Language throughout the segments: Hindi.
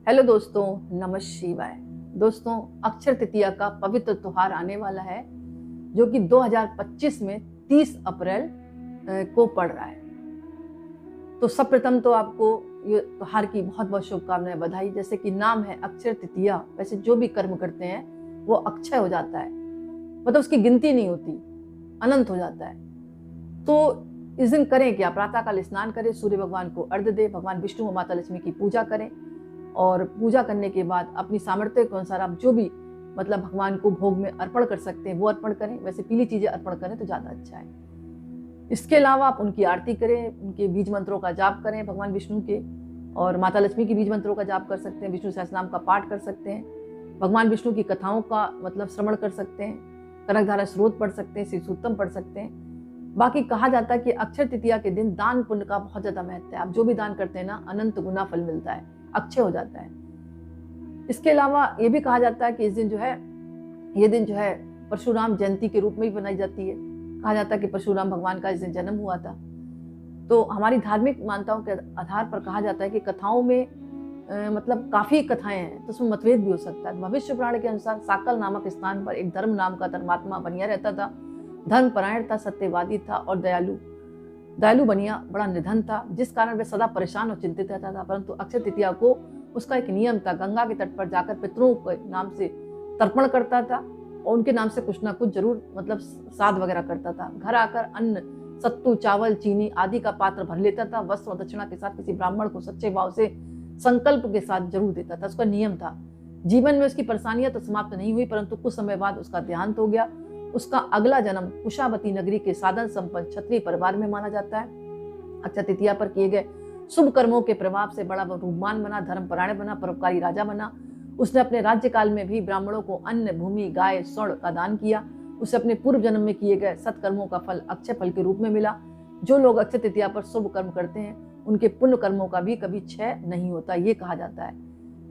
हेलो दोस्तों, नमः शिवाय। दोस्तों, अक्षय तृतीया का पवित्र त्योहार आने वाला है जो कि 2025 में 30 अप्रैल को पड़ रहा है। तो सर्वप्रथम तो आपको ये त्योहार की बहुत बहुत शुभकामनाएं, बधाई। जैसे कि नाम है अक्षय तृतीया, वैसे जो भी कर्म करते हैं वो अक्षय हो जाता है, मतलब उसकी गिनती नहीं होती, अनंत हो जाता है। तो इस दिन करें क्या? प्रातःकाल स्नान करें, सूर्य भगवान को अर्घ्य दें, भगवान विष्णु और माता लक्ष्मी की पूजा करें और पूजा करने के बाद अपनी सामर्थ्य के अनुसार आप जो भी मतलब भगवान को भोग में अर्पण कर सकते हैं वो अर्पण करें। वैसे पीली चीजें अर्पण करें तो ज्यादा अच्छा है। इसके अलावा आप उनकी आरती करें, उनके बीज मंत्रों का जाप करें, भगवान विष्णु के और माता लक्ष्मी के बीज मंत्रों का जाप कर सकते हैं, विष्णु सहस्त्रनाम का पाठ कर सकते हैं, भगवान विष्णु की कथाओं का मतलब श्रवण कर सकते हैं, कनकधारा स्रोत पढ़ सकते हैं, श्री सूक्तम पढ़ सकते हैं। बाकी कहा जाता है कि अक्षय तृतीया के दिन दान पुण्य का बहुत ज्यादा महत्व है। आप जो भी दान करते हैं ना, अनंत गुना फल मिलता है, अक्षय हो जाता है। इसके अलावा ये भी कहा जाता है कि इस दिन जो है, ये दिन जो है परशुराम जयंती के रूप में भी बनाई जाती है। कहा जाता है कि परशुराम भगवान का इस दिन जन्म हुआ था। तो हमारी धार्मिक मान्यताओं के आधार पर कहा जाता है कि कथाओं में मतलब काफी कथाएं हैं, तो उसमें मतभेद भी हो सकता है। भविष्य पुराण के अनुसार साकल नामक स्थान पर एक धर्म नाम का धर्मात्मा बनिया रहता था। धर्मपरायण था, सत्यवादी था और दयालु बनिया बड़ा निधन था, जिस कारण वह सदा परेशान और चिंतित रहता था। परंतु अक्षय तृतीया को उसका एक नियम था, गंगा के तट पर जाकर पितरों के नाम से तर्पण करता था और उनके नाम से कुछ ना कुछ जरूर मतलब साध वगैरह करता था। घर आकर अन्न, सत्तू, चावल, चीनी आदि का पात्र भर लेता था। वस्त्र और दक्षिणा के साथ किसी ब्राह्मण को सच्चे भाव से संकल्प के साथ जरूर देता था। उसका नियम था। जीवन में उसकी परेशानियां तो समाप्त नहीं हुई, परंतु कुछ समय बाद उसका देहांत हो गया। उसका अगला जन्म कुशावती नगरी के साधन संपन्न क्षत्रिय परिवार में माना जाता है। अक्षय तृतीया पर किए गए शुभ कर्मों के प्रभाव से बड़ा रूपवान बना, धर्मपरायण बना, परोपकारी राजा बना। उसने अपने राज्यकाल में भी ब्राह्मणों को अन्न, भूमि, गाय, स्वर्ण का दान किया। उसे अपने पूर्व जन्म में किए गए सत्कर्मों का फल अक्षय फल के रूप में मिला। जो लोग अक्षय तृतीया पर शुभ कर्म करते हैं उनके पुण्य कर्मों का भी कभी क्षय नहीं होता, ये कहा जाता है।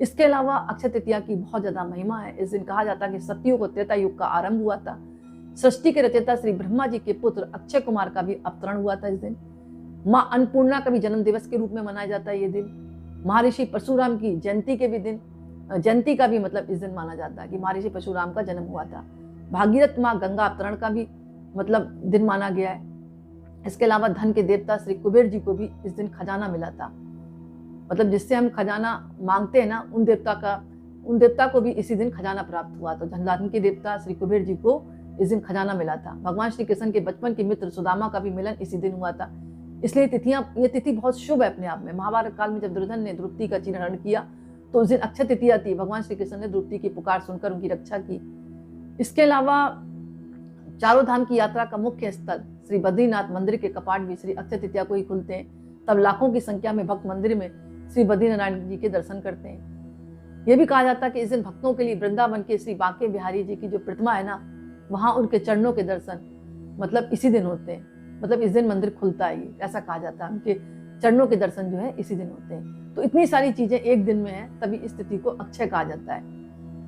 इसके अलावा अक्षय तृतीया की बहुत ज्यादा महिमा है। इस दिन कहा जाता है कि सतयुग और त्रेता युग का आरंभ हुआ था। सृष्टि के रचयिता श्री ब्रह्मा जी के पुत्र अक्षय कुमार का भी अवतरण हुआ था इस दिन। माँ अन्नपूर्णा का भी जन्म दिवस के रूप में मनाया जाता है ये दिन। महर्षि परशुराम की जयंती के भी दिन, जयंती का भी मतलब इस दिन माना जाता है कि महर्षि परशुराम का जन्म हुआ था। भागीरथ माँ गंगा अवतरण का भी मतलब दिन माना गया है। इसके अलावा धन के देवता श्री कुबेर जी को भी इस दिन खजाना मिला था। मतलब जिससे हम खजाना मांगते हैं ना, उन देवता को भी इसी दिन खजाना प्राप्त हुआ। तो धन के देवता श्री कुबेर जी को इस दिन खजाना मिला था। भगवान श्री कृष्ण के बचपन के मित्र सुदामा का भी मिलन इसी दिन हुआ था। इसलिए ये तिथि बहुत शुभ है अपने आप में। महाभारत काल में जब दुर्योधन ने द्रौपदी का चिरहरण किया तो उस दिन अक्षय तृतीया थी। भगवान श्री कृष्ण ने द्रौपदी की पुकार सुनकर उनकी रक्षा की। इसके अलावा चारों धाम की यात्रा का मुख्य स्थल श्री बद्रीनाथ मंदिर के कपाट भी श्री अक्षय तृतीया को ही खुलते हैं। तब लाखों की संख्या में भक्त मंदिर में श्री बद्रीनारायण जी के दर्शन करते हैं। यह भी कहा जाता है कि इस दिन भक्तों के लिए वृंदावन के श्री बांके बिहारी जी की जो प्रतिमा है ना, वहां उनके चरणों के दर्शन मतलब इसी दिन होते हैं। मतलब इस दिन मंदिर खुलता है, ऐसा कहा जाता है। उनके चरणों के दर्शन जो है इसी दिन होते हैं। तो इतनी सारी चीजें एक दिन में है, तभी इस तिथि को अक्षय कहा जाता है।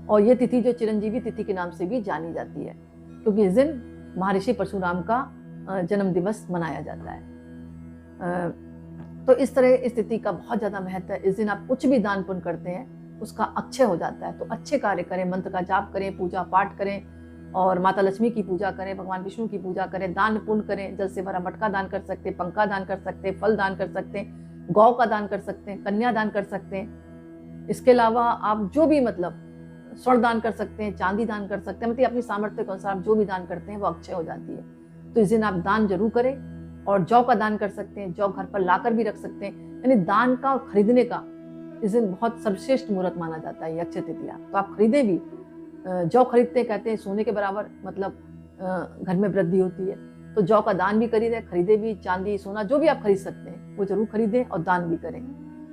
और ये तिथि जो चिरंजीवी तिथि के नाम से भी जानी जाती है, क्योंकि इस दिन महर्षि परशुराम का जन्म दिवस मनाया जाता है। तो इस तरह इस तिथि का बहुत ज्यादा महत्व है। इस दिन आप कुछ भी दान पुण्य करते हैं उसका अक्षय हो जाता है। तो अच्छे कार्य करें, मंत्र का जाप करें, पूजा पाठ करें और माता लक्ष्मी की पूजा करें, भगवान विष्णु की पूजा करें, दान पुण्य करें। जल से भरा मटका दान कर सकते हैं, पंखा दान कर सकते हैं, फल दान कर सकते हैं, गौ का दान कर सकते हैं, कन्या दान कर सकते हैं। इसके अलावा आप जो भी मतलब स्वर्ण दान कर सकते हैं, चांदी दान कर सकते हैं। मतलब अपनी सामर्थ्य के अनुसार जो भी दान करते हैं वो अक्षय हो जाती है। तो इस दिन आप दान जरूर करें। और जौ का दान कर सकते हैं, जौ घर पर लाकर भी रख सकते हैं। यानी दान का और खरीदने का इस दिन बहुत सर्वश्रेष्ठ मुहूर्त माना जाता है ये अक्षय तृतीया। तो आप खरीदे भी, जौ खरीदते कहते हैं सोने के बराबर मतलब घर में वृद्धि होती है। तो जौ का दान भी खरीदे भी, चांदी सोना जो भी आप खरीद सकते हैं वो जरूर खरीदें और दान भी करें।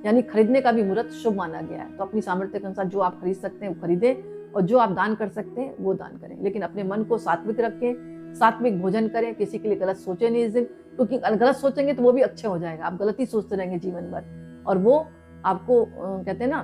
यानी खरीदने का भी मुहूर्त शुभ माना गया है। तो अपनी सामर्थ्य के अनुसार जो आप खरीद सकते हैं वो खरीदें और जो आप दान कर सकते हैं वो दान करें। लेकिन अपने मन को सात्विक रखें, सात्विक भोजन करें, किसी के लिए गलत सोचे नहीं इस दिन, क्योंकि गलत सोचेंगे तो वो भी अच्छे हो जाएगा। आप गलत ही सोचते रहेंगे जीवन भर और वो आपको कहते हैं ना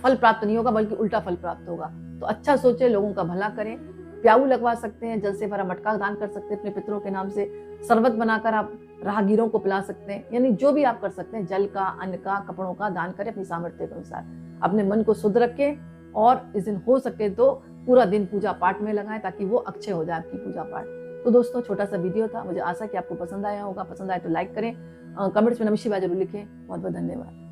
फल प्राप्त नहीं होगा, बल्कि उल्टा फल प्राप्त होगा। तो अच्छा सोचे, लोगों का भला करें। प्याऊ लगवा सकते हैं, जल से भरा मटका दान कर सकते हैं अपने पितरों के नाम से। शरबत बनाकर आप राहगीरों को पिला सकते हैं, यानी जो भी आप कर सकते हैं, जल का, अन्न का, कपड़ों का दान करें अपनी सामर्थ्य के अनुसार। अपने मन को शुद्ध रखें और इस दिन हो सके तो पूरा दिन पूजा पाठ में लगाएं ताकि वो अक्षय हो जाए आपकी पूजा पाठ। तो दोस्तों छोटा सा वीडियो था, मुझे आशा कि आपको पसंद आया होगा। पसंद आए तो लाइक करें, कमेंट्स में नमः शिवाय जरूर लिखें। बहुत बहुत धन्यवाद।